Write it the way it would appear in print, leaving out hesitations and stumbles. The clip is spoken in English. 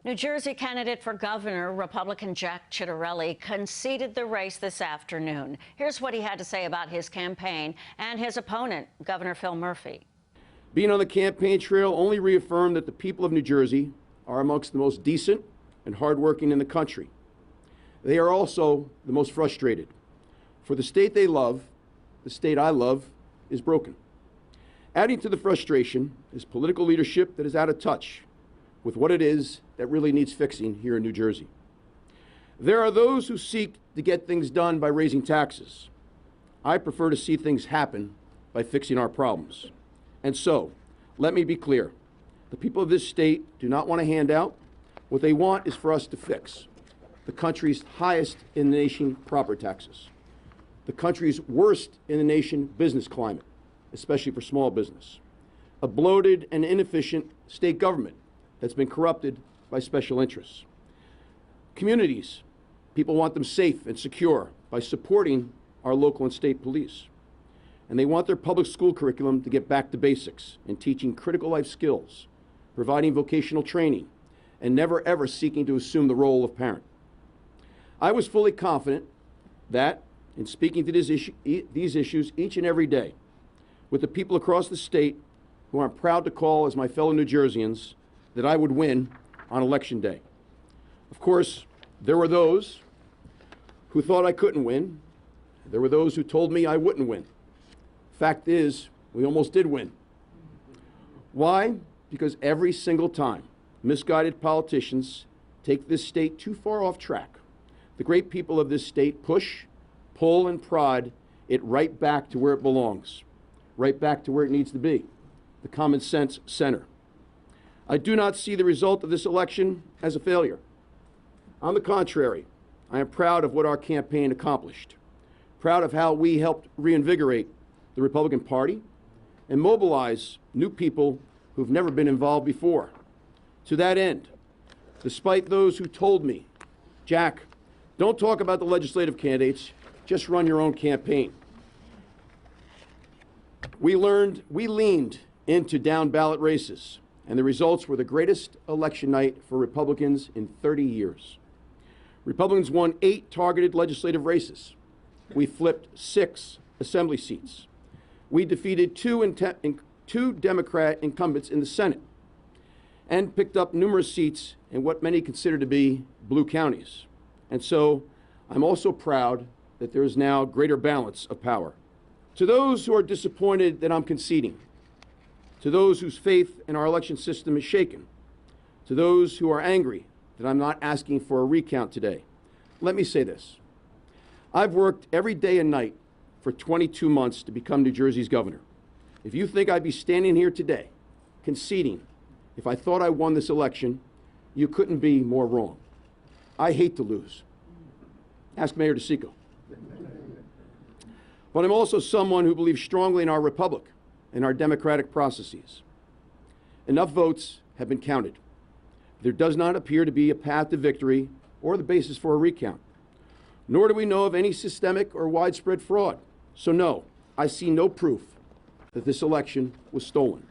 New Jersey candidate for governor, Republican Jack Ciattarelli, conceded the race this afternoon. Here's what he had to say about his campaign and his opponent, Governor Phil Murphy. Being on the campaign trail only reaffirmed that the people of New Jersey are amongst the most decent and hardworking in the country. They are also the most frustrated. For the state they love, the state I love, is broken. Adding to the frustration is political leadership that is out of touch with what it is that really needs fixing here in New Jersey. There are those who seek to get things done by raising taxes. I prefer to see things happen by fixing our problems. And so, let me be clear. The people of this state do not want a handout. What they want is for us to fix the country's highest in the nation property taxes, the country's worst in the nation business climate, especially for small business, a bloated and inefficient state government that's been corrupted by special interests. Communities, people want them safe and secure by supporting our local and state police. And they want their public school curriculum to get back to basics and teaching critical life skills, providing vocational training, and never ever seeking to assume the role of parent. I was fully confident that in speaking to these issues each and every day with the people across the state who I'm proud to call as my fellow New Jerseyans, that I would win on Election Day. Of course, there were those who thought I couldn't win. There were those who told me I wouldn't win. Fact is, we almost did win. Why? Because every single time misguided politicians take this state too far off track, the great people of this state push, pull, and prod it right back to where it belongs, right back to where it needs to be, the common sense center. I do not see the result of this election as a failure. On the contrary, I am proud of what our campaign accomplished, proud of how we helped reinvigorate the Republican Party and mobilize new people who've never been involved before. To that end, despite those who told me, Jack, don't talk about the legislative candidates, just run your own campaign. We leaned into down-ballot races, and the results were the greatest election night for Republicans in 30 years. Republicans won 8 targeted legislative races. We flipped 6 assembly seats. We defeated 2 Democrat incumbents in the Senate and picked up numerous seats in what many consider to be blue counties. And so I'm also proud that there is now greater balance of power. To those who are disappointed that I'm conceding, to those whose faith in our election system is shaken, to those who are angry that I'm not asking for a recount today, let me say this. I've worked every day and night for 22 months to become New Jersey's governor. If you think I'd be standing here today conceding if I thought I won this election, you couldn't be more wrong. I hate to lose. Ask Mayor DeSico. But I'm also someone who believes strongly in our republic and our democratic processes. Enough votes have been counted. There does not appear to be a path to victory or the basis for a recount, nor do we know of any systemic or widespread fraud. So no, I see no proof that this election was stolen.